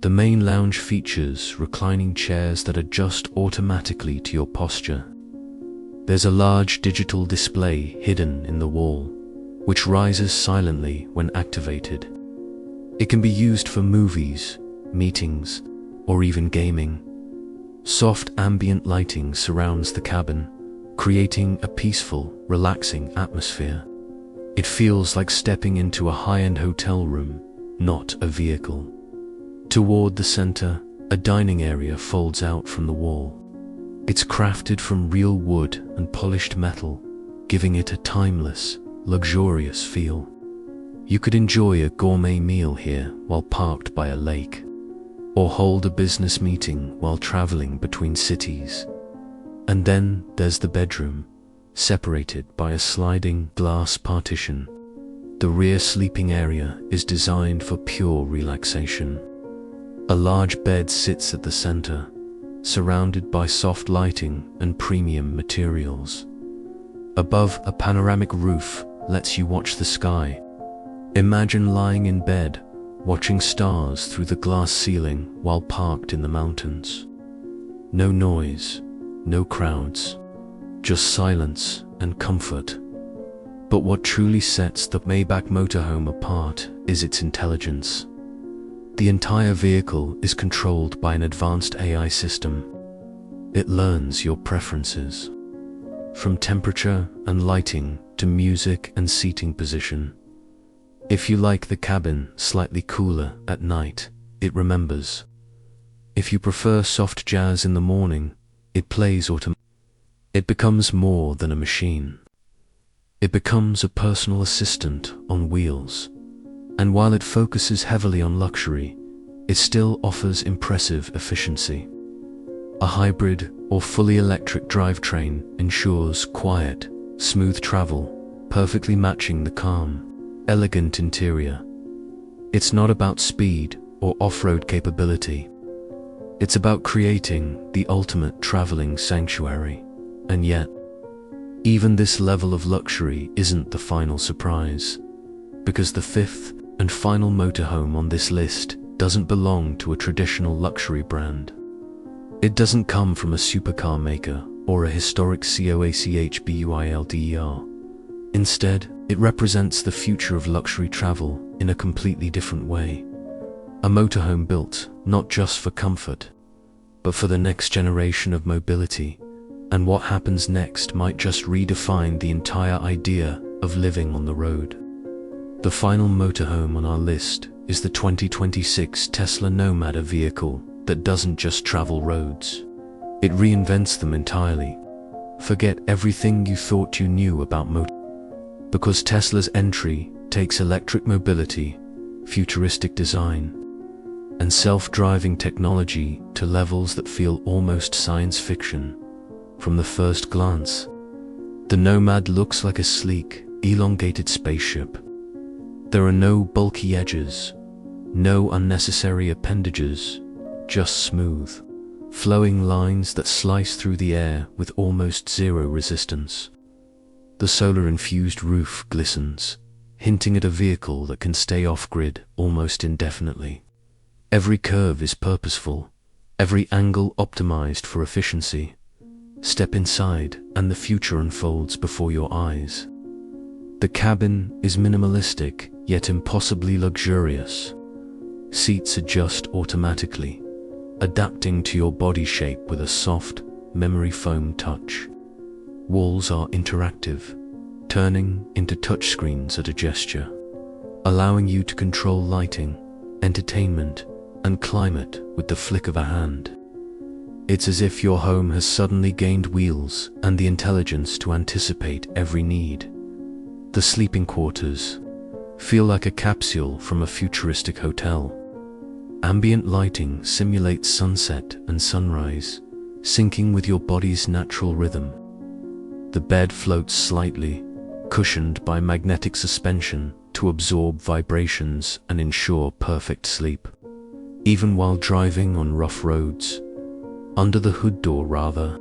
The main lounge features reclining chairs that adjust automatically to your posture. There's a large digital display hidden in the wall, which rises silently when activated. It can be used for movies, meetings, or even gaming. Soft ambient lighting surrounds the cabin, creating a peaceful, relaxing atmosphere. It feels like stepping into a high-end hotel room, not a vehicle. Toward the center, a dining area folds out from the wall. It's crafted from real wood and polished metal, giving it a timeless, luxurious feel. You could enjoy a gourmet meal here while parked by a lake, or hold a business meeting while traveling between cities. And then there's the bedroom, separated by a sliding glass partition. The rear sleeping area is designed for pure relaxation. A large bed sits at the center, surrounded by soft lighting and premium materials. Above, a panoramic roof lets you watch the sky. Imagine lying in bed, watching stars through the glass ceiling while parked in the mountains. No noise, no crowds, just silence and comfort. But what truly sets the Maybach motorhome apart is its intelligence. The entire vehicle is controlled by an advanced AI system. It learns your preferences, from temperature and lighting to music and seating position. If you like the cabin slightly cooler at night, it remembers. If you prefer soft jazz in the morning, it plays automatically. It becomes more than a machine. It becomes a personal assistant on wheels. And while it focuses heavily on luxury, it still offers impressive efficiency. A hybrid or fully electric drivetrain ensures quiet, smooth travel, perfectly matching the calm, elegant interior. It's not about speed or off-road capability. It's about creating the ultimate traveling sanctuary. And yet, even this level of luxury isn't the final surprise, because the fifth and final motorhome on this list doesn't belong to a traditional luxury brand. It doesn't come from a supercar maker or a historic COACHBUILDER. Instead, it represents the future of luxury travel in a completely different way. A motorhome built not just for comfort, but for the next generation of mobility. And what happens next might just redefine the entire idea of living on the road. The final motorhome on our list is the 2026 Tesla Nomad, a vehicle that doesn't just travel roads. It reinvents them entirely. Forget everything you thought you knew about because Tesla's entry takes electric mobility, futuristic design, and self-driving technology to levels that feel almost science fiction. From the first glance, the Nomad looks like a sleek, elongated spaceship. There are no bulky edges, no unnecessary appendages, just smooth, flowing lines that slice through the air with almost zero resistance. The solar-infused roof glistens, hinting at a vehicle that can stay off-grid almost indefinitely. Every curve is purposeful, every angle optimized for efficiency. Step inside and the future unfolds before your eyes. The cabin is minimalistic yet impossibly luxurious. Seats adjust automatically, adapting to your body shape with a soft, memory foam touch. Walls are interactive, turning into touchscreens at a gesture, allowing you to control lighting, entertainment, and climate with the flick of a hand. It's as if your home has suddenly gained wheels and the intelligence to anticipate every need. The sleeping quarters feel like a capsule from a futuristic hotel. Ambient lighting simulates sunset and sunrise, syncing with your body's natural rhythm. The bed floats slightly, cushioned by magnetic suspension to absorb vibrations and ensure perfect sleep. Even while driving on rough roads, under the hood door rather,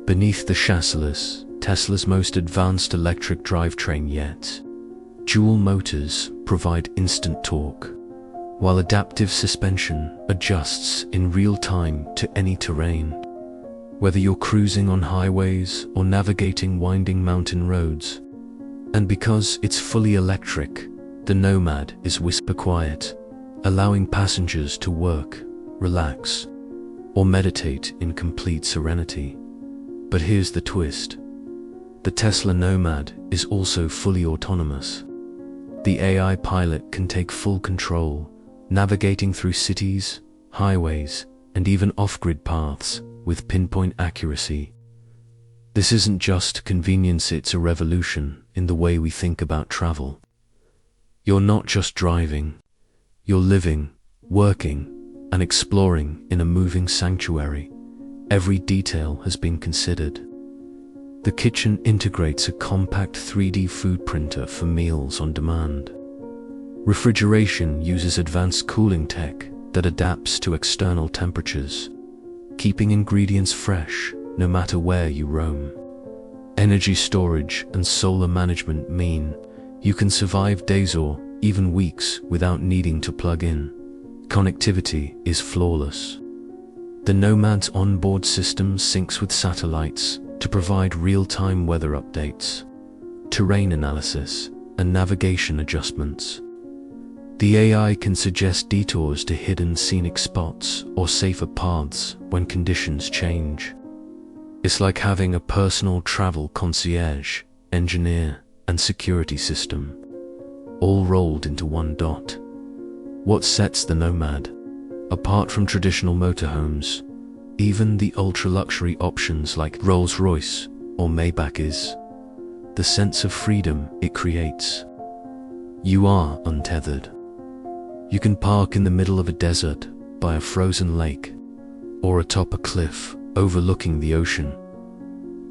beneath the chassis, Tesla's most advanced electric drivetrain yet. Dual motors provide instant torque, while adaptive suspension adjusts in real time to any terrain. Whether you're cruising on highways or navigating winding mountain roads. And because it's fully electric, the Nomad is whisper quiet, allowing passengers to work, relax, or meditate in complete serenity. But here's the twist. The Tesla Nomad is also fully autonomous. The AI pilot can take full control, navigating through cities, highways, and even off-grid paths with pinpoint accuracy. This isn't just convenience, it's a revolution in the way we think about travel. You're not just driving, you're living, working, and exploring in a moving sanctuary. Every detail has been considered. The kitchen integrates a compact 3D food printer for meals on demand. Refrigeration uses advanced cooling tech that adapts to external temperatures, keeping ingredients fresh no matter where you roam. Energy storage and solar management mean you can survive days or even weeks without needing to plug in. Connectivity is flawless. The Nomad's onboard system syncs with satellites to provide real-time weather updates, terrain analysis, and navigation adjustments. The AI can suggest detours to hidden scenic spots or safer paths when conditions change. It's like having a personal travel concierge, engineer, and security system, all rolled into one dot. What sets the Nomad apart from traditional motorhomes, even the ultra-luxury options like Rolls-Royce or Maybach, is the sense of freedom it creates. You are untethered. You can park in the middle of a desert, by a frozen lake, or atop a cliff overlooking the ocean.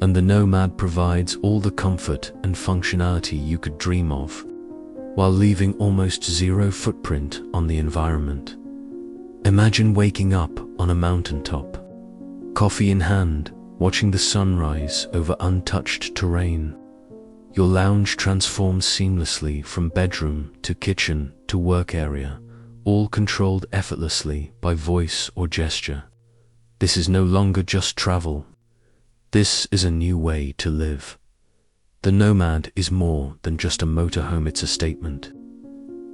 And the Nomad provides all the comfort and functionality you could dream of, while leaving almost zero footprint on the environment. Imagine waking up on a mountaintop, coffee in hand, watching the sunrise over untouched terrain. Your lounge transforms seamlessly from bedroom to kitchen to work area, all controlled effortlessly by voice or gesture. This is no longer just travel. This is a new way to live. The Nomad is more than just a motorhome, it's a statement.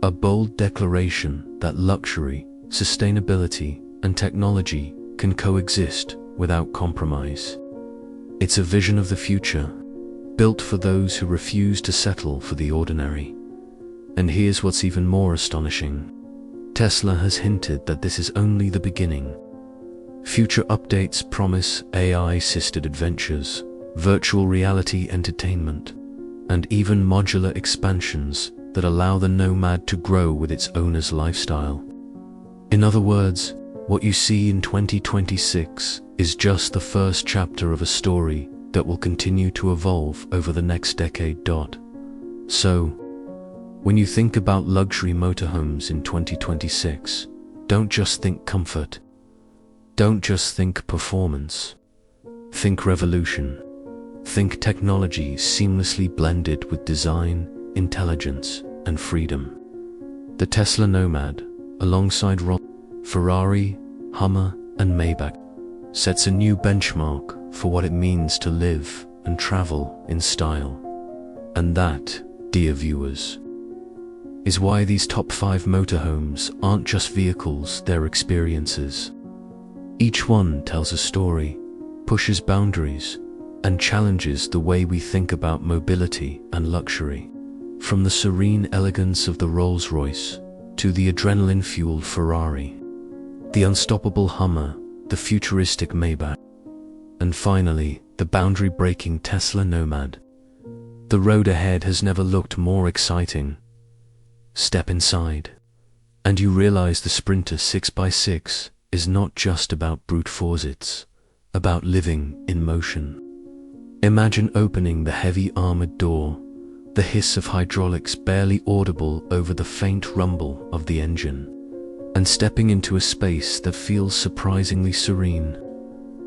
A bold declaration that luxury, sustainability, and technology can coexist without compromise. It's a vision of the future, built for those who refuse to settle for the ordinary. And here's what's even more astonishing. Tesla has hinted that this is only the beginning. Future updates promise AI-assisted adventures, virtual reality entertainment, and even modular expansions that allow the Nomad to grow with its owner's lifestyle. In other words, what you see in 2026 is just the first chapter of a story that will continue to evolve over the next decade. So, when you think about luxury motorhomes in 2026, don't just think comfort. Don't just think performance. Think revolution. Think technology seamlessly blended with design, intelligence, and freedom. The Tesla Nomad, alongside Ferrari, Hummer, and Maybach, sets a new benchmark for what it means to live and travel in style. And that, dear viewers, is why these top 5 motorhomes aren't just vehicles, they're experiences. Each one tells a story, pushes boundaries, and challenges the way we think about mobility and luxury. From the serene elegance of the Rolls-Royce to the adrenaline-fueled Ferrari, the unstoppable Hummer, the futuristic Maybach, and finally, the boundary-breaking Tesla Nomad. The road ahead has never looked more exciting. Step inside, and you realize the Sprinter 6x6 is not just about brute force, it's about living in motion. Imagine opening the heavy armored door, the hiss of hydraulics barely audible over the faint rumble of the engine, and stepping into a space that feels surprisingly serene.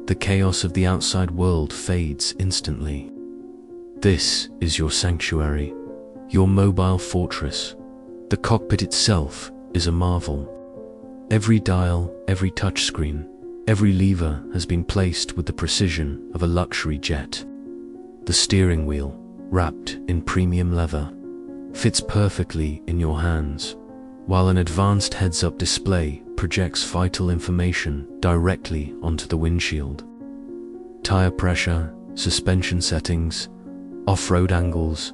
The chaos of the outside world fades instantly. This is your sanctuary, your mobile fortress. The cockpit itself is a marvel, Every dial, every touchscreen, every lever has been placed with the precision of a luxury jet. The steering wheel, wrapped in premium leather, fits perfectly in your hands, while an advanced heads-up display projects vital information directly onto the windshield. Tire pressure, suspension settings, off-road angles,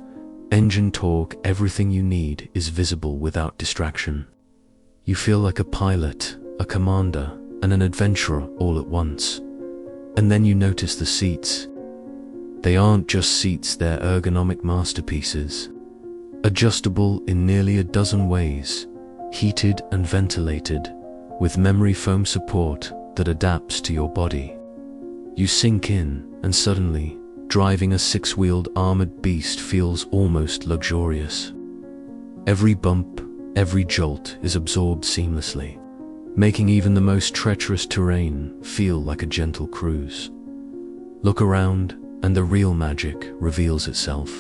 engine torque, everything you need is visible without distraction. You feel like a pilot, a commander, and an adventurer all at once. And then you notice the seats. They aren't just seats, they're ergonomic masterpieces. Adjustable in nearly a dozen ways, heated and ventilated, with memory foam support that adapts to your body. You sink in, and suddenly, driving a six-wheeled armored beast feels almost luxurious. Every bump, every jolt is absorbed seamlessly, making even the most treacherous terrain feel like a gentle cruise. Look around, and the real magic reveals itself.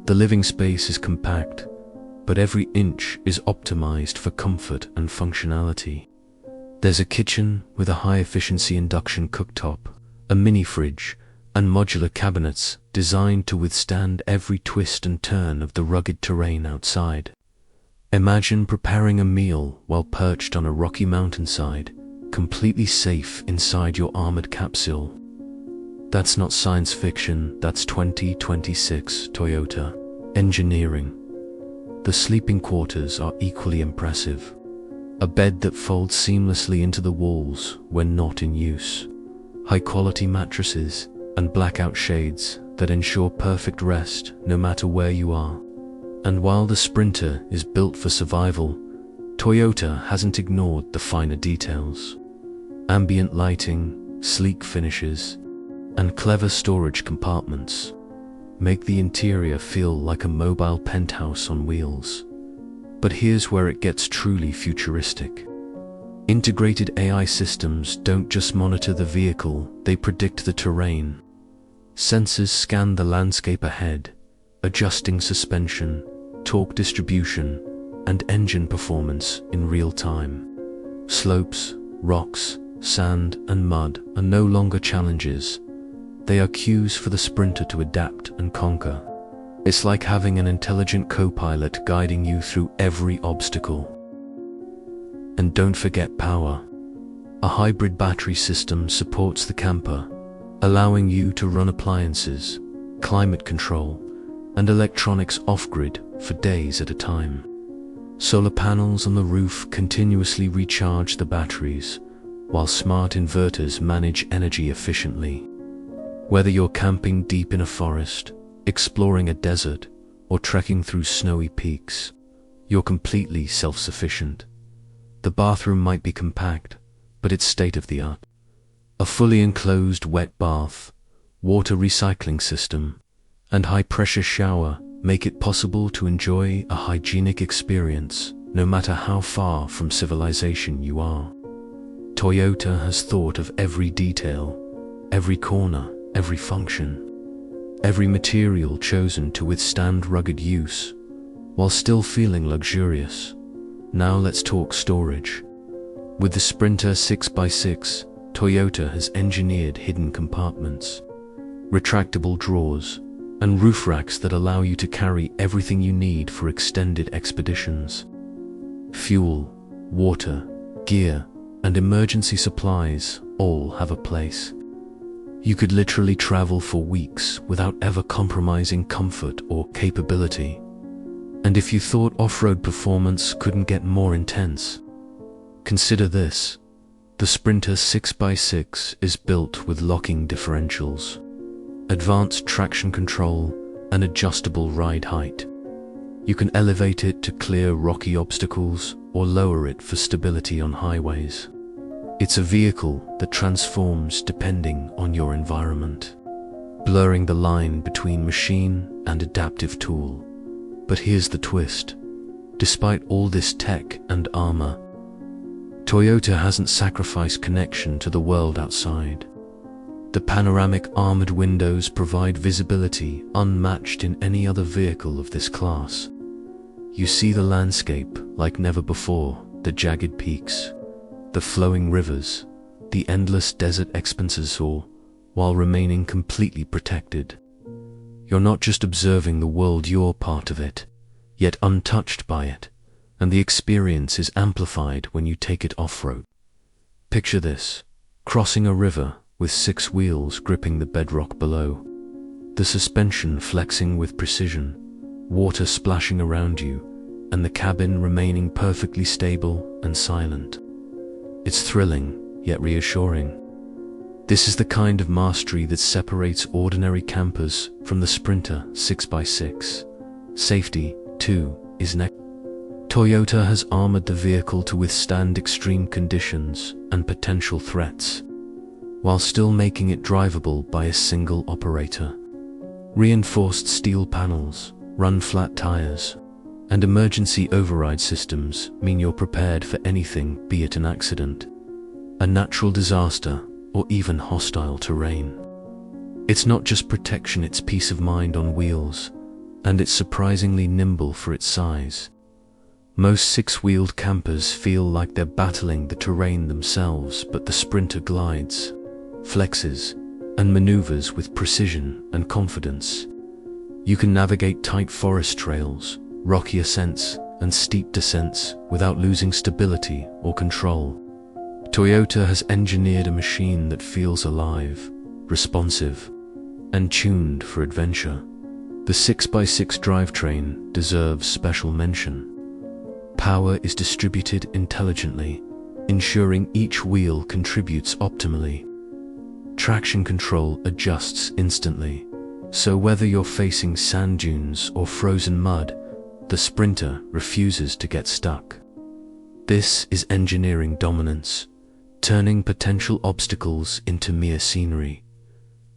The living space is compact, but every inch is optimized for comfort and functionality. There's a kitchen with a high-efficiency induction cooktop, a mini-fridge, and modular cabinets designed to withstand every twist and turn of the rugged terrain outside. Imagine preparing a meal while perched on a rocky mountainside, completely safe inside your armored capsule. That's not science fiction, that's 2026 Toyota engineering. The sleeping quarters are equally impressive. A bed that folds seamlessly into the walls when not in use. High-quality mattresses and blackout shades that ensure perfect rest no matter where you are. And while the Sprinter is built for survival, Toyota hasn't ignored the finer details. Ambient lighting, sleek finishes, and clever storage compartments make the interior feel like a mobile penthouse on wheels. But here's where it gets truly futuristic. Integrated AI systems don't just monitor the vehicle, they predict the terrain. Sensors scan the landscape ahead, adjusting suspension, torque distribution, and engine performance in real time. Slopes, rocks, sand, and mud are no longer challenges. They are cues for the Sprinter to adapt and conquer. It's like having an intelligent co-pilot guiding you through every obstacle. And don't forget power. A hybrid battery system supports the camper, allowing you to run appliances, climate control, and electronics off-grid for days at a time. Solar panels on the roof continuously recharge the batteries, while smart inverters manage energy efficiently. Whether you're camping deep in a forest, exploring a desert, or trekking through snowy peaks, you're completely self-sufficient. The bathroom might be compact, but it's state-of-the-art. A fully enclosed wet bath, water recycling system, and high-pressure shower make it possible to enjoy a hygienic experience no matter how far from civilization you are. Toyota has thought of every detail, every corner, every function, every material chosen to withstand rugged use, while still feeling luxurious. Now let's talk storage. With the Sprinter 6x6, Toyota has engineered hidden compartments, retractable drawers, and roof racks that allow you to carry everything you need for extended expeditions. Fuel, water, gear, and emergency supplies all have a place. You could literally travel for weeks without ever compromising comfort or capability. And if you thought off-road performance couldn't get more intense, consider this. The Sprinter 6x6 is built with locking differentials, advanced traction control, and adjustable ride height. You can elevate it to clear rocky obstacles or lower it for stability on highways. It's a vehicle that transforms depending on your environment, blurring the line between machine and adaptive tool. But here's the twist. Despite all this tech and armor, Toyota hasn't sacrificed connection to the world outside. The panoramic armored windows provide visibility unmatched in any other vehicle of this class. You see the landscape like never before, the jagged peaks, the flowing rivers, the endless desert expanses, all while remaining completely protected. You're not just observing the world, you're part of it, yet untouched by it, and the experience is amplified when you take it off-road. Picture this: crossing a river with 6 wheels gripping the bedrock below, the suspension flexing with precision, water splashing around you, and the cabin remaining perfectly stable and silent. It's thrilling, yet reassuring. This is the kind of mastery that separates ordinary campers from the Sprinter 6x6. Safety, too, is next. Toyota has armored the vehicle to withstand extreme conditions and potential threats, while still making it drivable by a single operator. Reinforced steel panels, run-flat tires, and emergency override systems mean you're prepared for anything, be it an accident, a natural disaster, or even hostile terrain. It's not just protection, it's peace of mind on wheels, and it's surprisingly nimble for its size. Most 6-wheeled campers feel like they're battling the terrain themselves, but the Sprinter glides, flexes, and maneuvers with precision and confidence. You can navigate tight forest trails, rocky ascents, and steep descents without losing stability or control. Toyota has engineered a machine that feels alive, responsive, and tuned for adventure. The 6x6 drivetrain deserves special mention. Power is distributed intelligently, ensuring each wheel contributes optimally. Traction control adjusts instantly, so whether you're facing sand dunes or frozen mud, the Sprinter refuses to get stuck. This is engineering dominance, turning potential obstacles into mere scenery.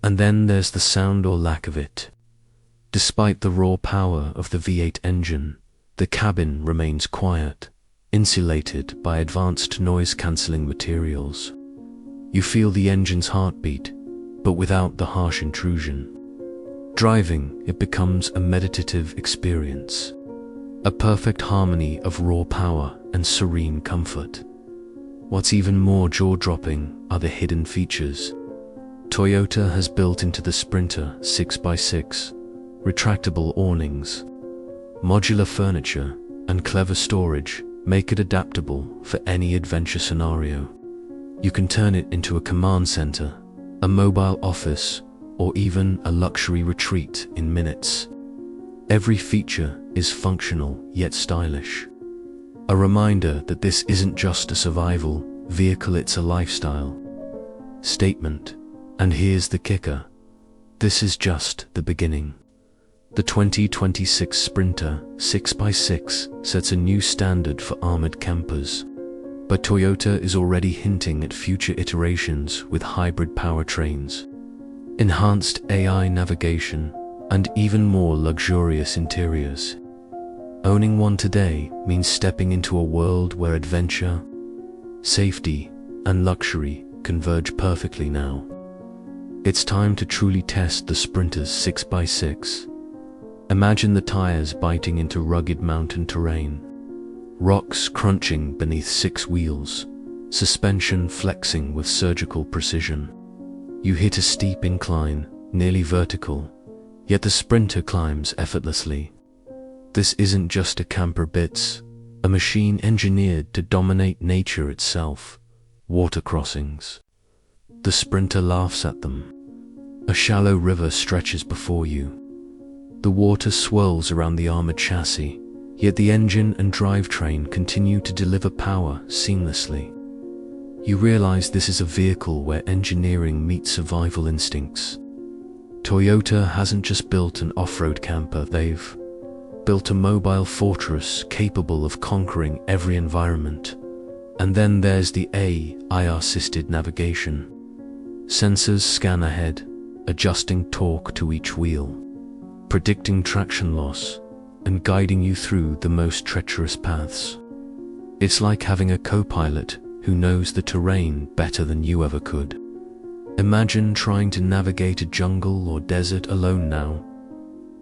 And then there's the sound or lack of it. Despite the raw power of the V8 engine, the cabin remains quiet, insulated by advanced noise-cancelling materials. You feel the engine's heartbeat, but without the harsh intrusion. Driving, it becomes a meditative experience, a perfect harmony of raw power and serene comfort. What's even more jaw-dropping are the hidden features Toyota has built into the Sprinter 6x6: retractable awnings, modular furniture, and clever storage make it adaptable for any adventure scenario. You can turn it into a command center, a mobile office, or even a luxury retreat in minutes. Every feature is functional yet stylish. A reminder that this isn't just a survival vehicle, it's a lifestyle statement. And here's the kicker: this is just the beginning. The 2026 Sprinter 6x6 sets a new standard for armored campers, but Toyota is already hinting at future iterations with hybrid powertrains, enhanced AI navigation, and even more luxurious interiors. Owning one today means stepping into a world where adventure, safety, and luxury converge perfectly now. It's time to truly test the Sprinter's 6x6. Imagine the tires biting into rugged mountain terrain, rocks crunching beneath 6 wheels, suspension flexing with surgical precision. You hit a steep incline, nearly vertical, yet the Sprinter climbs effortlessly. This isn't just a camper bits, a machine engineered to dominate nature itself. Water crossings. The Sprinter laughs at them. A shallow river stretches before you. The water swirls around the armored chassis, yet the engine and drivetrain continue to deliver power seamlessly. You realize this is a vehicle where engineering meets survival instincts. Toyota hasn't just built an off-road camper, they've built a mobile fortress capable of conquering every environment. And then there's the AI-assisted navigation. Sensors scan ahead, adjusting torque to each wheel, predicting traction loss, and guiding you through the most treacherous paths. It's like having a co-pilot who knows the terrain better than you ever could. Imagine trying to navigate a jungle or desert alone now.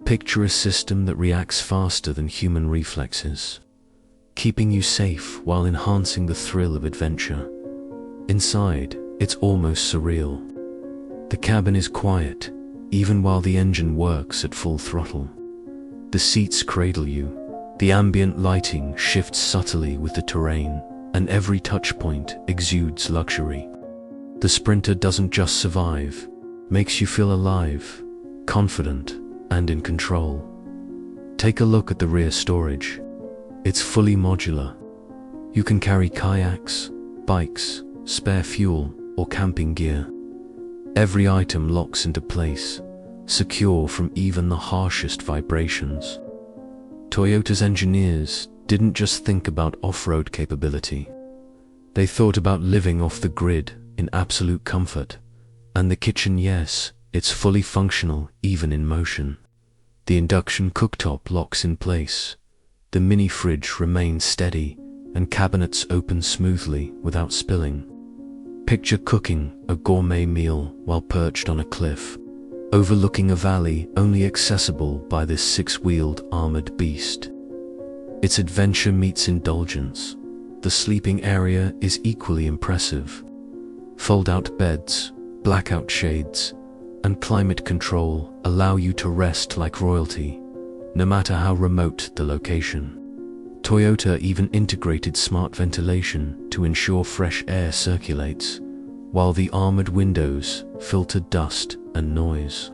Picture a system that reacts faster than human reflexes, keeping you safe while enhancing the thrill of adventure. Inside, it's almost surreal. The cabin is quiet, even while the engine works at full throttle. The seats cradle you, the ambient lighting shifts subtly with the terrain, and every touchpoint exudes luxury. The Sprinter doesn't just survive, makes you feel alive, confident, and in control. Take a look at the rear storage. It's fully modular. You can carry kayaks, bikes, spare fuel, or camping gear. Every item locks into place, secure from even the harshest vibrations. Toyota's engineers didn't just think about off-road capability. They thought about living off the grid in absolute comfort. And the kitchen, yes, it's fully functional even in motion. The induction cooktop locks in place. The mini fridge remains steady, and cabinets open smoothly without spilling. Picture cooking a gourmet meal while perched on a cliff, overlooking a valley only accessible by this six-wheeled armored beast. Its adventure meets indulgence. The sleeping area is equally impressive. Fold-out beds, blackout shades, and climate control allow you to rest like royalty, no matter how remote the location. Toyota even integrated smart ventilation to ensure fresh air circulates, while the armored windows filter dust and noise.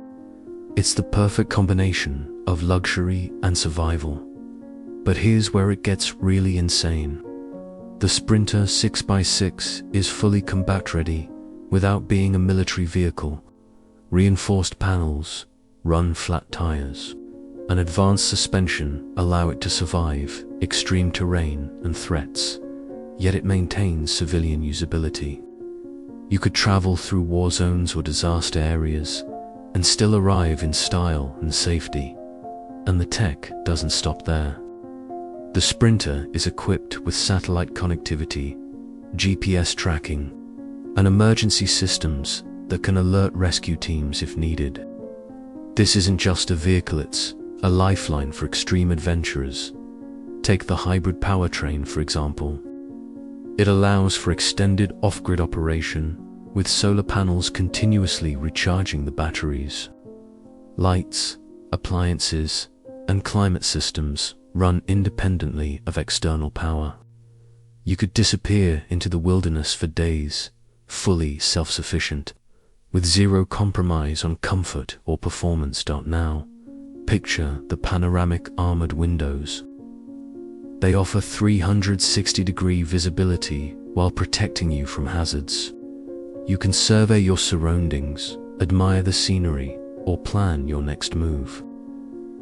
It's the perfect combination of luxury and survival. But here's where it gets really insane. The Sprinter 6x6 is fully combat-ready without being a military vehicle. Reinforced panels, run-flat tires, and advanced suspension allow it to survive extreme terrain and threats, yet it maintains civilian usability. You could travel through war zones or disaster areas and still arrive in style and safety. And the tech doesn't stop there. The Sprinter is equipped with satellite connectivity, GPS tracking, and emergency systems that can alert rescue teams if needed. This isn't just a vehicle, it's a lifeline for extreme adventurers. Take the hybrid powertrain, for example. It allows for extended off-grid operation, with solar panels continuously recharging the batteries. Lights, appliances, and climate systems run independently of external power. You could disappear into the wilderness for days, fully self-sufficient, with zero compromise on comfort or performance. Now, picture the panoramic armored windows. They offer 360-degree visibility while protecting you from hazards. You can survey your surroundings, admire the scenery, or plan your next move.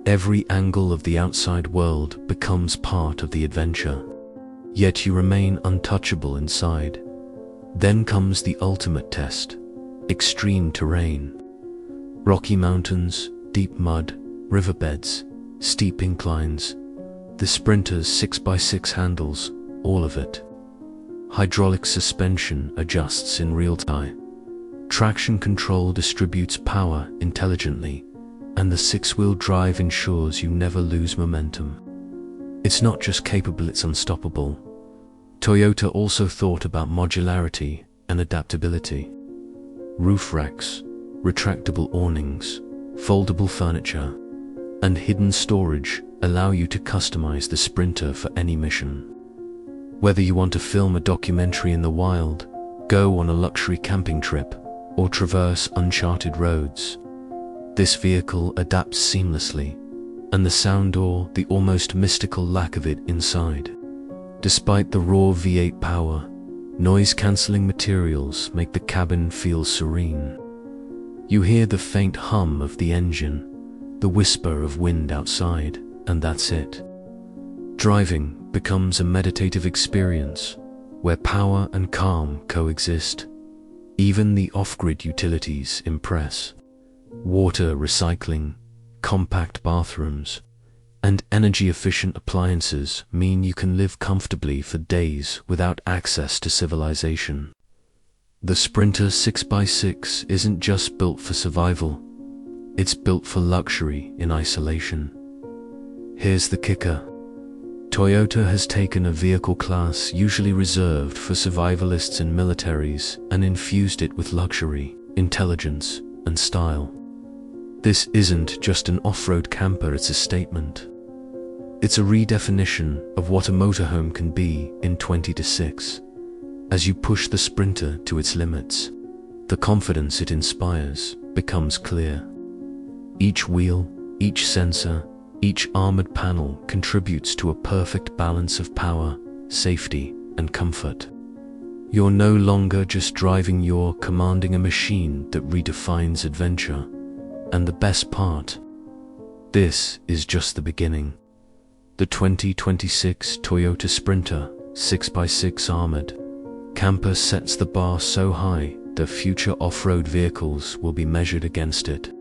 Every angle of the outside world becomes part of the adventure, yet you remain untouchable inside. Then comes the ultimate test: extreme terrain. Rocky mountains, deep mud, riverbeds, steep inclines. The Sprinter's 6x6 handles all of it. Hydraulic suspension adjusts in real time. Traction control distributes power intelligently, and the six-wheel drive ensures you never lose momentum. It's not just capable, it's unstoppable. Toyota also thought about modularity and adaptability. Roof racks, retractable awnings, foldable furniture, and hidden storage allow you to customize the Sprinter for any mission. Whether you want to film a documentary in the wild, go on a luxury camping trip, or traverse uncharted roads, this vehicle adapts seamlessly, and the sound or the almost mystical lack of it inside. Despite the raw V8 power, noise-cancelling materials make the cabin feel serene. You hear the faint hum of the engine, the whisper of wind outside, and that's it. Driving becomes a meditative experience where power and calm coexist. Even the off-grid utilities impress. Water recycling, compact bathrooms, and energy-efficient appliances mean you can live comfortably for days without access to civilization. The Sprinter 6x6 isn't just built for survival, it's built for luxury in isolation. Here's the kicker. Toyota has taken a vehicle class usually reserved for survivalists and militaries and infused it with luxury, intelligence, and style. This isn't just an off-road camper, it's a statement. It's a redefinition of what a motorhome can be in 2026. As you push the Sprinter to its limits, the confidence it inspires becomes clear. Each wheel, each sensor, each armored panel contributes to a perfect balance of power, safety, and comfort. You're no longer just driving, you're commanding a machine that redefines adventure. And the best part, this is just the beginning. The 2026 Toyota Sprinter 6x6 armored camper sets the bar so high that future off-road vehicles will be measured against it.